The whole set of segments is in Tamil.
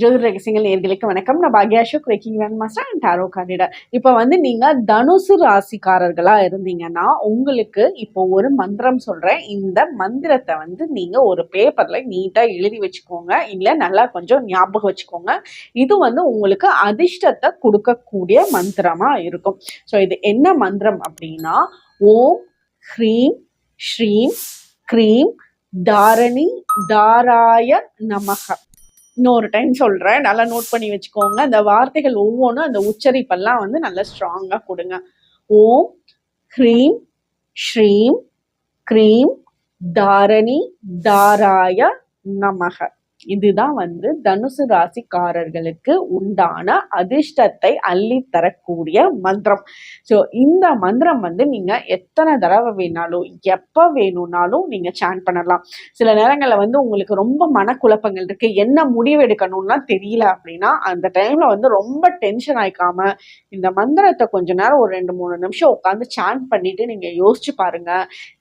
ஜோதிட ரகசியங்கள் நேயர்களுக்கு வணக்கம். நான் பாக்யா அசோக், ரேக்கிங் grand master and tarot card. இப்போ நீங்க தனுசு ராசிக்காரர்களா இருந்தீங்கன்னா உங்களுக்கு இப்போ ஒரு மந்திரம் சொல்றேன். இந்த மந்திரத்தை நீங்க ஒரு பேப்பர்ல நீட்டா எழுதி வச்சுக்கோங்க, இல்ல நல்லா கொஞ்சம் ஞாபகம் வச்சுக்கோங்க. இது உங்களுக்கு அதிர்ஷ்டத்தை கொடுக்கக்கூடிய மந்திரமா இருக்கும். ஸோ இது என்ன மந்திரம் அப்படின்னா, ஓம் ஹ்ரீம் ஸ்ரீம் க்ரீம் தாரணி தாராய நமக. இன்னொரு டைம் சொல்றேன், நல்லா நோட் பண்ணி வச்சுக்கோங்க. அந்த வார்த்தைகள் ஒவ்வொன்றும் அந்த உச்சரிப்பெல்லாம் நல்லா ஸ்ட்ராங்கா கொடுங்க. ஓம் ஹ்ரீம் ஸ்ரீம் க்ரீம் தாரணி தாராய நமக. இதுதான் தனுசு ராசிக்காரர்களுக்கு உண்டான அதிர்ஷ்டத்தை அள்ளி தரக்கூடிய மந்திரம். ஸோ இந்த மந்திரம் நீங்க எத்தனை தடவை வேணாலும் எப்ப வேணும்னாலும் நீங்க சாண்ட் பண்ணலாம். சில நேரங்கள்ல உங்களுக்கு ரொம்ப மனக்குழப்பங்கள் இருக்கு, என்ன முடிவு எடுக்கணும்னா தெரியல அப்படின்னா அந்த டைம்ல ரொம்ப டென்ஷன் ஆயிக்காம இந்த மந்திரத்தை கொஞ்ச நேரம் ஒரு 2-3 நிமிஷம் உட்காந்து சாண்ட் பண்ணிட்டு நீங்க யோசிச்சு பாருங்க.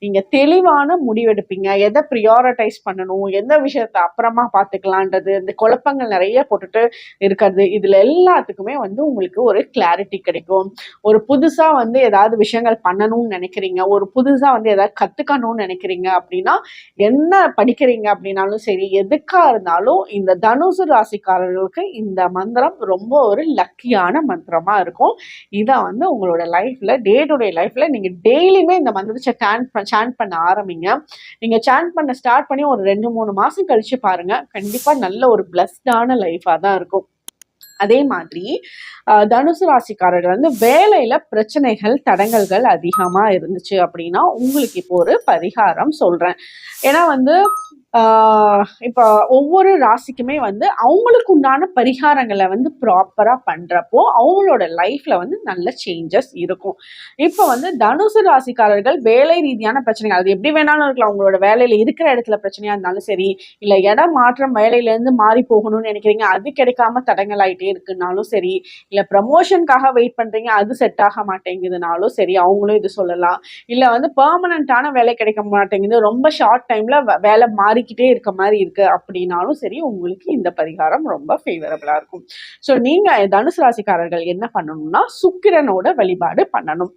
நீங்க தெளிவான முடிவெடுப்பீங்க. எதை ப்ரியாரிட்டைஸ் பண்ணணும், எந்த விஷயத்த அப்புறமா பார்த்துக்கலான்றது, இந்த குழப்பங்கள் நிறைய போட்டுட்டு இருக்கிறது, இதுல எல்லாத்துக்குமே உங்களுக்கு ஒரு கிளாரிட்டி கிடைக்கும். ஒரு புதுசா ஏதாவது விஷயங்கள் பண்ணணும்னு நினைக்கிறீங்க, ஒரு புதுசா ஏதாவது கத்துக்கணும்னு நினைக்கிறீங்க அப்படின்னா, என்ன படிக்கிறீங்க அப்படின்னாலும் சரி, எதுக்கா இருந்தாலும் இந்த தனுசு ராசிக்காரர்களுக்கு இந்த மந்திரம் ரொம்ப ஒரு லக்கியான மந்திரமா இருக்கும். இதை உங்களோட லைஃப்ல, டே டு டே லைஃப்ல நீங்க டெய்லியுமே இந்த மந்திரத்தை சாண்ட் பண்ண ஆரம்பிங்க. நீங்க சாண்ட் பண்ண ஸ்டார்ட் பண்ணி ஒரு 2-3 மாசம் கழிச்சு பாருங்க, கண்டிப்பா நல்ல ஒரு பிளஸ்டான லைஃபா தான் இருக்கும். அதே மாதிரி தனுசு ராசிக்காரர்கள் வேலையில பிரச்சனைகள் தடங்கல்கள் அதிகமா இருந்துச்சு அப்படின்னா உங்களுக்கு இப்போ ஒரு பரிகாரம் சொல்றேன். ஏன்னா இப்போ ஒவ்வொரு ராசிக்குமே அவங்களுக்கு உண்டான பரிகாரங்களை ப்ராப்பரா பண்றப்போ அவங்களோட லைஃப்ல நல்ல சேஞ்சஸ் இருக்கும். இப்போ தனுசு ராசிக்காரர்கள் வேலை ரீதியான பிரச்சனைகள், அது எப்படி வேணாலும் இருக்கலாம். அவங்களோட வேலையில இருக்கிற இடத்துல பிரச்சனையா இருந்தாலும் சரி, இல்ல இடம் மாற்றம், வேலையில இருந்து மாறி போகணும்னு நினைக்கிறீங்க, அது கிடைக்காம தடங்கள் ஆயிட்டே இருக்குன்னாலும் சரி, இல்ல ப்ரமோஷனுக்காக வெயிட் பண்றீங்க, அது செட் ஆக மாட்டேங்குதுனாலும் சரி, அவங்களும் இது சொல்லலாம். இல்ல பெர்மனண்டான வேலை கிடைக்க மாட்டேங்குது, ரொம்ப ஷார்ட் டைம்ல வேலை மாறிக்கிட்டே இருக்க மாதிரி இருக்கு அப்படின்னாலும் சரி, உங்களுக்கு இந்த பரிகாரம் ரொம்ப ஃபேவரபிளா இருக்கும். ஸோ நீங்க தனுசு ராசிக்காரர்கள் என்ன பண்ணணும்னா, சுக்கிரனோட வழிபாடு பண்ணணும்.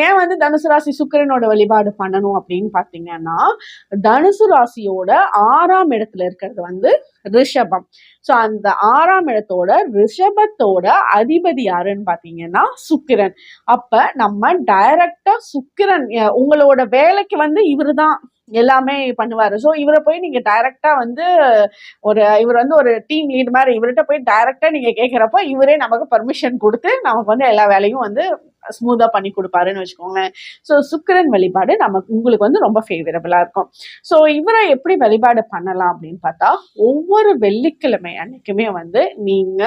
ஏன் தனுசு ராசி சுக்கிரனோட வழிபாடு பண்ணணும் அப்படின்னு பாத்தீங்கன்னா, தனுசு ராசியோட 6ஆம் இடத்துல இருக்கிறது ரிஷபம். ஸோ அந்த 6ஆம் இடத்தோட ரிஷபத்தோட அதிபதி யாருன்னு பாத்தீங்கன்னா சுக்கிரன். அப்ப நம்ம டைரக்டா சுக்கிரன் உங்களோட வேலைக்கு இவரு தான் எல்லாமே பண்ணுவாரு. ஸோ இவரை போய் நீங்க டைரக்டா இவர் ஒரு டீம் லீட் மாதிரி இவர்கிட்ட போய் டைரக்டா நீங்க கேட்கிறப்ப இவரே நமக்கு பர்மிஷன் கொடுத்து நமக்கு எல்லா வேலையும் ஸ்மூதா பண்ணி கொடுப்பாருன்னு வச்சுக்கோங்க. ஸோ சுக்கிரன் வழிபாடு உங்களுக்கு ரொம்ப ஃபேவரபிளா இருக்கும். ஸோ இவரை எப்படி வழிபாடு பண்ணலாம் அப்படின்னு பார்த்தா, ஒவ்வொரு வெள்ளிக்கிழமை அன்னைக்குமே நீங்க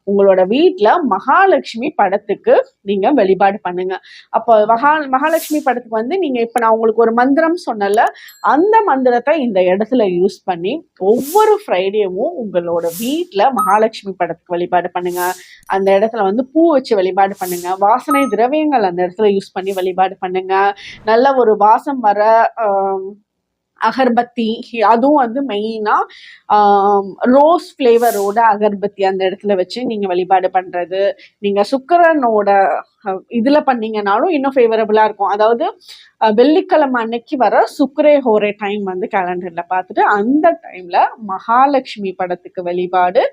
உங்களோட வீட்டுல மகாலட்சுமி படத்துக்கு நீங்க வழிபாடு பண்ணுங்க. அப்போ மகாலட்சுமி படத்துக்கு நீங்க இப்ப நான் உங்களுக்கு ஒரு மந்திரம் சொன்னல, அந்த மந்திரத்தை இந்த இடத்துல யூஸ் பண்ணி ஒவ்வொரு ஃப்ரைடேவும் உங்களோட வீட்டுல மகாலட்சுமி படத்துக்கு வழிபாடு பண்ணுங்க. அந்த இடத்துல பூ வச்சு வழிபாடு பண்ணுங்க. வாசனை திரவியங்கள் அந்த இடத்துல யூஸ் பண்ணி வழிபாடு பண்ணுங்க. நல்ல ஒரு வாசம் வர அகர்பத்தி, அதுவும் மெயினா ரோஸ் ஃப்ளேவரோட அகர்பத்தி அந்த இடத்துல வச்சு நீங்க வழிபாடு பண்றது. நீங்க சுக்கிரனோட இதுல பண்ணீங்கன்னாலும் இன்னும் ஃபேவரபிளா இருக்கும். அதாவது வெள்ளிக்கிழமை அன்னைக்கு வர சுக்கிரே ஹோரே டைம் கேலண்டர்ல பார்த்துட்டு அந்த டைம்ல மகாலட்சுமி படத்துக்கு வழிபாடு,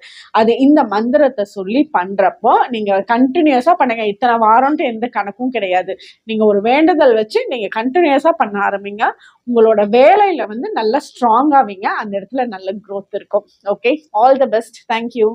அது இந்த மந்திரத்தை சொல்லி பண்றப்போ நீங்க கண்டினியூஸா பண்ணுங்க. இத்தனை வாரம்ட்டு எந்த கணக்கும் கிடையாது. நீங்க ஒரு வேண்டுதல் வச்சு நீங்க கண்டினியூஸா பண்ண ஆரம்பிங்க. உங்களோட வேலையில நல்லா ஸ்ட்ராங் ஆவீங்க. அந்த இடத்துல நல்ல growth இருக்கும். Okay, all the best. Thank you.